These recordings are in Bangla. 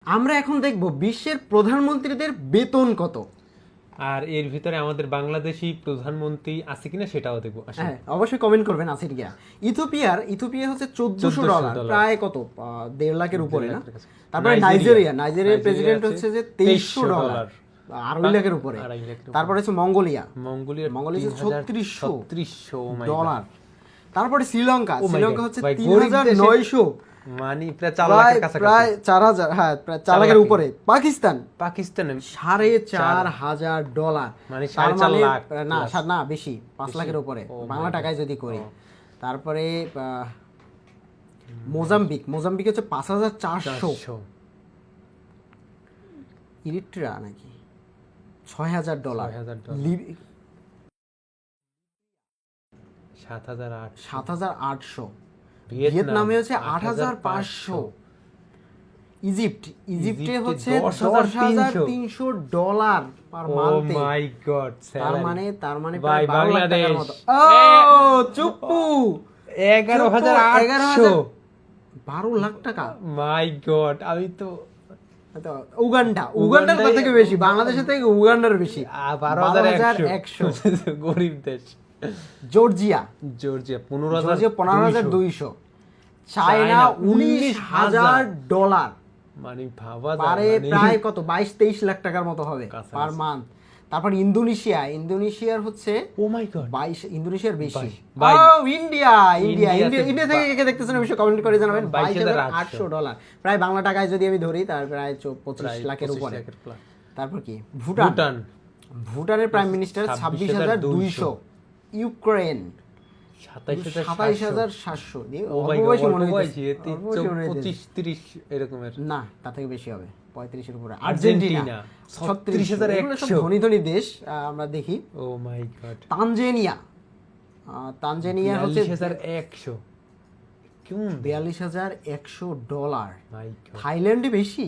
আমরা এখন দেখব বিশ্বের প্রধানমন্ত্রীদের বেতন কত। আর এর ভিতরে আমাদের বাংলাদেশি প্রধানমন্ত্রী আছে কিনা সেটাও দেখবো। হ্যাঁ, অবশ্যই কমেন্ট করবেন আছে কিনা। ইথিওপিয়া হচ্ছে $1400, প্রায় কত 1.5 লাখের উপরে না। তারপরে নাইজেরিয়ার প্রেসিডেন্ট হচ্ছে যে $2300, 2.5 লাখের উপরে। তারপরে হচ্ছে মঙ্গোলিয়া হচ্ছে $3600। তারপরে শ্রীলঙ্কা হচ্ছে 3900, মানে প্রায় 4 লাখের কাছাকাছি, প্রায় 4000, হ্যাঁ প্রায় 4 লাখের উপরে। পাকিস্তানে $4500, মানে 4.5 লাখ না বেশি, 5 লাখের উপরে বাংলা টাকায় যদি করি। তারপরে মোজাম্বিক হচ্ছে 5400। ইরিট্রিয়া নাকি $6000, 7800। ভিয়েতনামে হচ্ছে 8500। ইজিপ্টে হচ্ছে $10,300 পার মান্থে। ও মাই গড, তার মানে ভাই বাংলাদেশ চুপ্পু 11,800, 12 লাখ টাকা। মাই গড, আমি তো উগান্ডার থেকে বেশি, বাংলাদেশের থেকে উগান্ডার বেশি, 12,100। গরিব দেশ। জর্জিয়া 15,200। চায়না $19,000, মানে ভাবা প্রায় কত 22-23 লাখ টাকার মতো হবে পার মান্থ। তারপর ইন্দোনেশিয়ার হচ্ছে ও মাই গড 22, ইন্দোনেশিয়ার বেশি। ইন্ডিয়া থেকে দেখতেছেন অবশ্যই কমেন্ট করে জানাবেন। $22,800, প্রায় বাংলা টাকায় যদি আমি ধরি তার প্রায় 25 লাখের উপরে। তারপর কি ভুটানের প্রাইম মিনিস্টার 26,200। ইউক্রেন 27,700। না, তার থেকে বেশি হবে, 35-এর উপরে। আর্জেন্টিনা 36,100। ধনী দেশ আমরা দেখি। ও মাই গড। তানজানিয়া হচ্ছে 42,100। $42,100। থাইল্যান্ডে বেশি,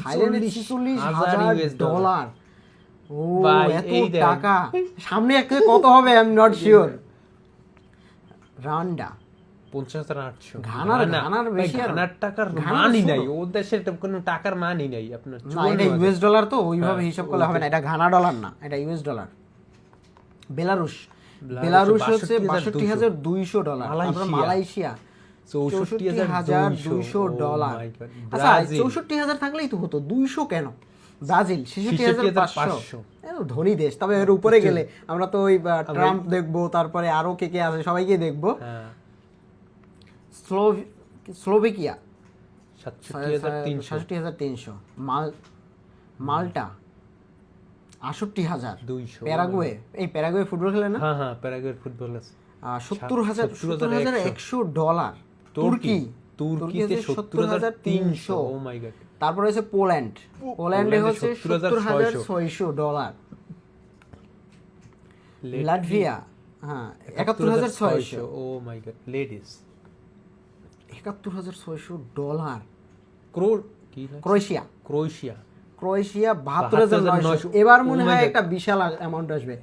থাইল্যান্ডে $46,000। ও এত টাকা, সামনে একটা কত হবে আই এম নট শিওর। রান্ডা 50,800। ঘানার বেশি, ঘানার টাকার মানই নাই, ও দেশের কোনো টাকার মানই নাই আপনার। এটা ইউএস ডলার, তো ওইভাবে হিসাব করলে হবে না, এটা ঘানা ডলার না, এটা ইউএস ডলার। বেলারুশ হচ্ছে $62,200। তারপর মালয়েশিয়া $64,200। আচ্ছা 64,000 থাকলেই তো হতো, 200 কেন? ব্রাজিল 66,500। ধনী দেশ। তবে এর উপরে গেলে আমরা তো ওই ট্রাম্প দেখবো, তারপরে আরো কে আছে সবাইকে দেখবো। স্লোভাকিয়া 67,300। মাল্টা 68,200। প্যারাগুয়ে ফুটবল খেলে না? হ্যাঁ, প্যারাগুয়ের ফুটবল আছে। $70,100। তুর্কি 70,300। ও মাই গড। তারপর হচ্ছে পোল্যান্ডে হচ্ছে $70,600। Latvia 71,600। O my god. Ladies $71,600। Croatia 72,900। এবার মনে হয় একটা বিশাল অ্যামাউন্ট আসবে।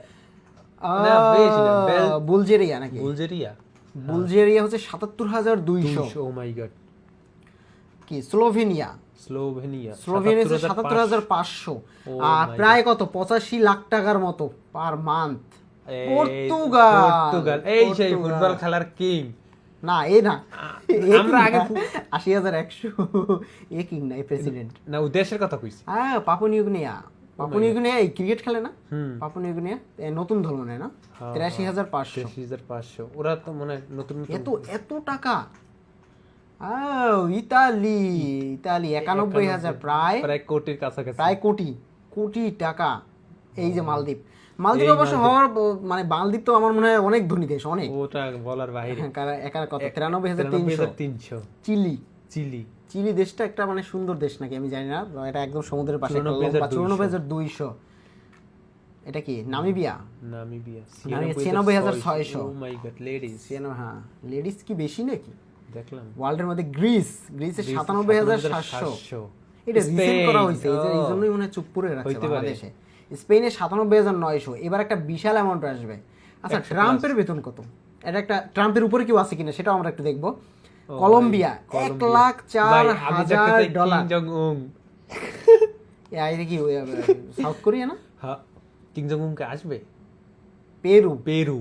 বুলগেরিয়া বুলগেরিয়া হচ্ছে 77,200। ও মাই গড। কি স্লোভেনিয়া 77,500। আর প্রায় কত 85 লাখ টাকার মতো পার মান্থ। পর্তুগাল এই সেই ফুটবল খেলার কিং। না না, আমরা আগে 80,100। এ কিং না, প্রেসিডেন্ট না, দেশের কথা কইছি। পাপুয়া নিউগিনিয়া এই ক্রিকেট খেলে না। পাপুয়া নিউগিনিয়া নতুন ধরনের না, 83,500। ওরা তো মনে হয় নতুন এত টাকা। ইতালি 91,000, প্রায় কোটির কাছাকাছি, প্রায় কোটি টাকা। এই যে মালদ্বীপ অবশ্য হওয়ার মানে মালদ্বীপ তো আমার মনে হয় অনেক ধনী দেশ, অনেক, ওটা বলার বাইরে। কত 93,300। চিলি দেশটা একটা মানে সুন্দর দেশ নাকি আমি জানি না, এটা একদম সমুদ্রের পাশে, 94,200। এটা কি Namibia 96,600। O my god. Ladies কি বেশি নাকি দেখলাম। ওয়ার্ল্ডের মধ্যে গ্রিসে 97,700। এটা রিসেন্ট করা হয়েছে, এই জন্যই মনে হয় চুপ করে রাখছে বাংলাদেশে। স্পেনে 97,900। এবার একটা বিশাল অ্যামাউন্ট আসবে। আচ্ছা, ট্রাম্পের বেতন কত? এটা একটা ট্রাম্পের উপরে কেউ আছে কিনা সেটাও আমরা একটু দেখবো। কলম্বিয়া $1,04,000। আইরে কি সাউথ কোরিয়া না? হ্যাঁ, কিং জং উনকে আসবে। পেরু পেরু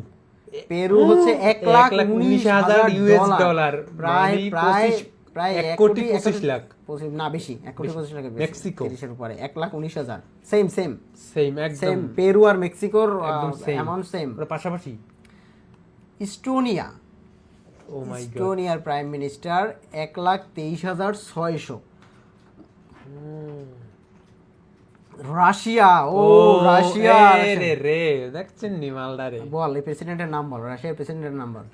পেরু হচ্ছে 1,19,000 ইউএস ডলার, প্রায় মানে প্রায় 25 প্রায় 1 1 কোটি কোটি 25 লাখ, না বেশি, 1,25,00,000 বেশি। মেক্সিকো। 30 এর উপরে 1,19,000। সেম সেম সেম একদম পেরু আর মেক্সিকোর একদম সেম, অ্যামাউন্ট সেম। ওরা পাশাপাশি। ইস্টোনিয়া ও মাই গড, ইস্টোনিয়ার প্রাইম মিনিস্টার 1,23,600। রাশিয়া রাশিয়া রে দেখছেন নি মালদারে। বল এই প্রেসিডেন্টের নাম বল, রাশিয়ার প্রেসিডেন্টের নাম বল।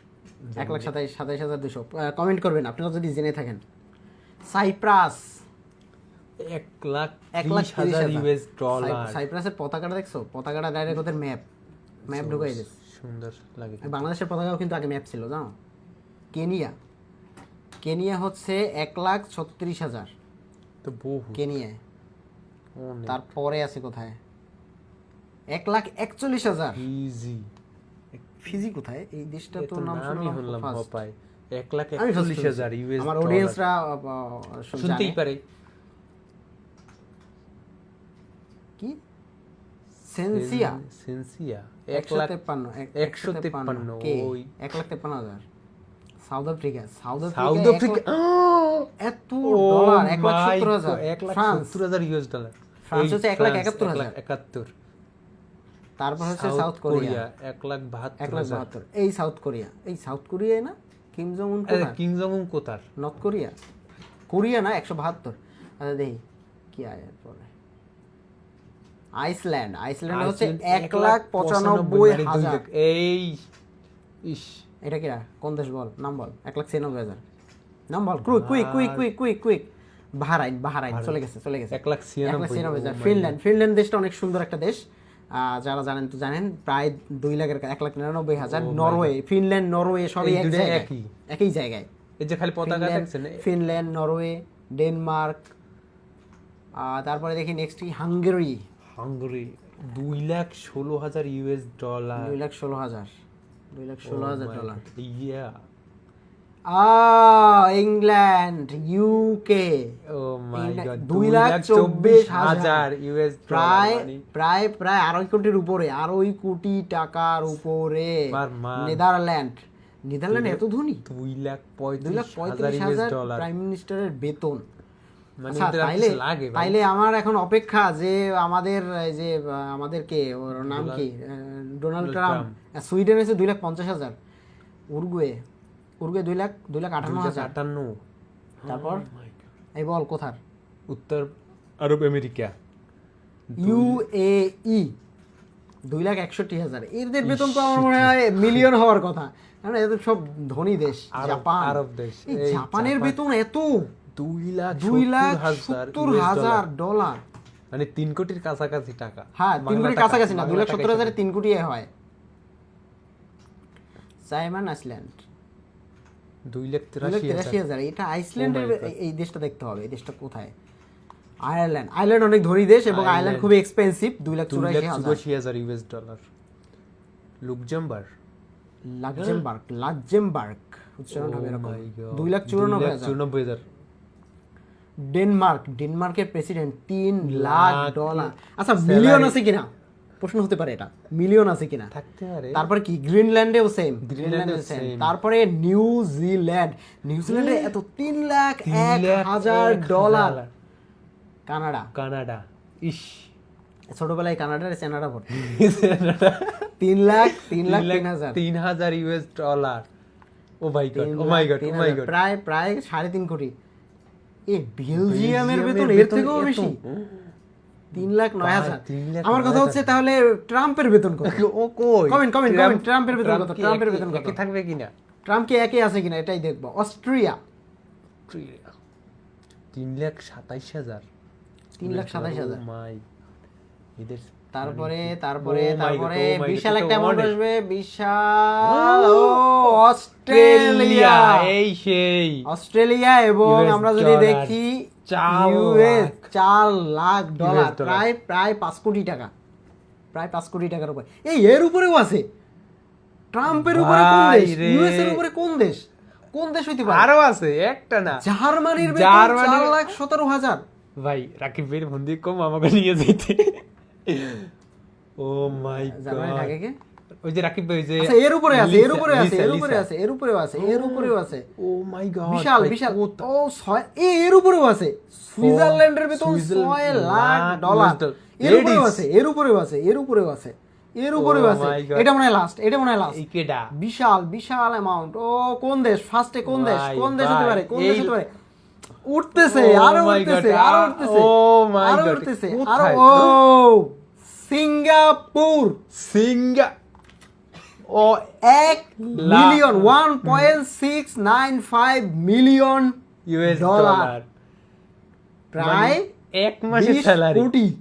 1,27,200। কমেন্ট করবেন আপনারা যদি জেনে থাকেন। Cypress 1,30,000 US dollar. সাইপ্রাসের পতাকাটা দেখছো? পতাকাটা ডাইরেক্ট ওদের ম্যাপ ঢুকাই দিচ্ছে। সুন্দর লাগে। বাংলাদেশের পতাকাও কিন্তু আগে ম্যাপ ছিল, জানো? কেনিয়া হচ্ছে 1,36,000 তো বহু। কেনিয়ায়। তারপরে আছে কোথায়? 1,41,000 ফিজি। ফিজি কোথায়? এই দেশটা তো নাম আমি শুনলাম পাই। আমি 1,41,000 ইউএস আমার ডলার। অডিয়েন্সরা শুনতেই পারে। কি সেন্সিয়া? সেন্সিয়া 153 কে? ওই 1,53,000। সাউথ আফ্রিকা এত Oh dollar 1,70,000। France 1,70,000 US dollar. France হচ্ছে 1,71,000। 71। তারপর হচ্ছে সাউথ কোরিয়া 1,72,000। এই সাউথ কোরিয়ায় না? কিম জং উন কোথায়? কিং জং উন কোথার? নর্থ কোরিয়া না 172। আচ্ছা দেখি কি আয় পরে। আইসল্যান্ড হচ্ছে 1,95,000। এই ইস, এটা কি কোন দেশ বল? নাম বল। 1,96,000। নাম বল, কুইক। বাহরাইন চলে গেছে 1,96,000। ফিনল্যান্ড দেশটা অনেক সুন্দর একটা দেশ। যারা জানেন তো জানেন, প্রায় 2,99,000। নরওয়ে, ফিনল্যান্ড, নরওয়ে সবই একই জায়গায়। এই যে খালি পতাকা দেখছেন, ফিনল্যান্ড, নরওয়ে, ডেনমার্ক। তারপরে দেখি next Hungary 2,16,000 US dollar. 2,16,000 dollar. Yeah. England, UK oh my god, 2,24,000 US প্রায় ডলার। প্রায় প্রায় 2.5 কোটির উপরে, 2.5 কোটি টাকার উপরে। নেদারল্যান্ড এত ধনী? 2,35,000 ইউএস ডলার প্রাইম মিনিস্টারের বেতন। মানে আচ্ছা, এদের আর কিছু লাগে ভাই? তাইলে আমার এখন অপেক্ষা যে আমাদের এই যে আমাদের কে, ওর নাম কি, ডোনাল্ড ট্রাম্প। সুইডেন হচ্ছে 2,50,000। উরুগুয়ে 2,58,000। তারপর এই বল কোথার? উত্তর আরব আমেরিকা ইউএই 2,61,000। এদের বেতন তো আমার মনে হয় মিলিয়ন হওয়ার কথা, কারণ এদের সব ধনী দেশ। জাপান, আরব দেশ। এই জাপানের বেতন এত 2,70,000 2,70,000 ডলার, মানে 3 কোটির কাছাকাছি টাকা। হ্যাঁ 3 কোটির কাছাকাছি না, 2,70,000 3 কোটি হয়। Simon Iceland 2,83,000। এটা আইসল্যান্ডের এই দেশটা দেখতে হবে, এই দেশটা কোথায়? আয়ারল্যান্ড অনেক ধনী দেশ এবং আয়ারল্যান্ড খুবই এক্সপেন্সিভ। 2,84,000 US dollar. লাক্সেমবার্গ উচ্চারণ হবে এরকম। 2,94,000। ডেনমার্কের প্রেসিডেন্ট 3 লাখ ডলার। আচ্ছা মিলিয়ন আছে কিনা প্রশ্ন হতে পারে, এটা মিলিয়ন আছে কিনা থাকতে পারে। তারপর কি গ্রিনল্যান্ডেও সেম। তারপরে নিউজিল্যান্ডে এত 3,01,000 ডলার। কানাডা ইস, ছোটবেলায় কানাডার চেনাডা ভর্তি। 3,03,000 US dollar. O my god, প্রায় 3.5 কোটি। বেলজিয়ামের বেতন এর থেকেও বেশি, 3,09,000। আমার কথা হচ্ছে তাহলে ট্রাম্পের বেতন কত? ও কই? কমেন্ট ট্রাম্পের বেতন কত? কি থাকবে কিনা? ট্রাম্প কি একই আছে কিনা এটাই দেখবো। অস্ট্রিয়া 3,27,000। 3,27,000। মাই এদের তারপরে বিশাল একটা অ্যামাউন্ট আসবে। বিশাল অস্ট্রেলিয়া, এই সেই অস্ট্রেলিয়া। এবং আমরা যদি দেখি ইউএস 4 লাখ ডলার, প্রায় 5 কোটি টাকা, প্রায় 5 কোটি টাকার উপরে। এর উপরেও আছে। ট্রাম্পের উপরে কোন দেশ? ইউএস এর উপরে কোন দেশ হইতে পারে? আরো আছে, একটা না। জার্মানির বেতন 4,17,000। ভাই রাকিব ভাইয়ের ফোন দিয়ে কম আমাকে নিয়ে যেতে। ও মাই জার্মানি গড, থাকে কে? ওই যে রাকিব ভাই, ওই যে আচ্ছা, এর উপরে আছে, এর উপরে আছে, লিসা, এর উপরে লিসা। আছে, এর উপরেও আছে, এর উপরেও আছে। ও মাই গড, বিশাল বিশাল। ও এর উপরেও আছে। সুইজারল্যান্ডের বেতন $6,00,000। এর উপরেও আছে, এর উপরেও আছে, এর উপরেও আছে, এর উপরেও আছে। my God. এটা মনে হয় লাস্ট, এটা মনে হয় লাস্ট। এই কেডা? বিশাল বিশাল অ্যামাউন্ট। ও কোন দেশ? ফার্স্টে কোন দেশ? ভাই, কোন দেশ হতে ভাই, পারে? কোন এই- দেশ হতে পারে? উঠতেছে, Oh আরো my উঠতেছে, God, আরো উঠতেছে, oh my আরো God, উঠতেছে, কোথায়? আরো। ও সিঙ্গাপুর। ও 1 million, 1.695 million US dollar, dollar, প্রায় এক মাসের 20 স্যালারি। কোটি।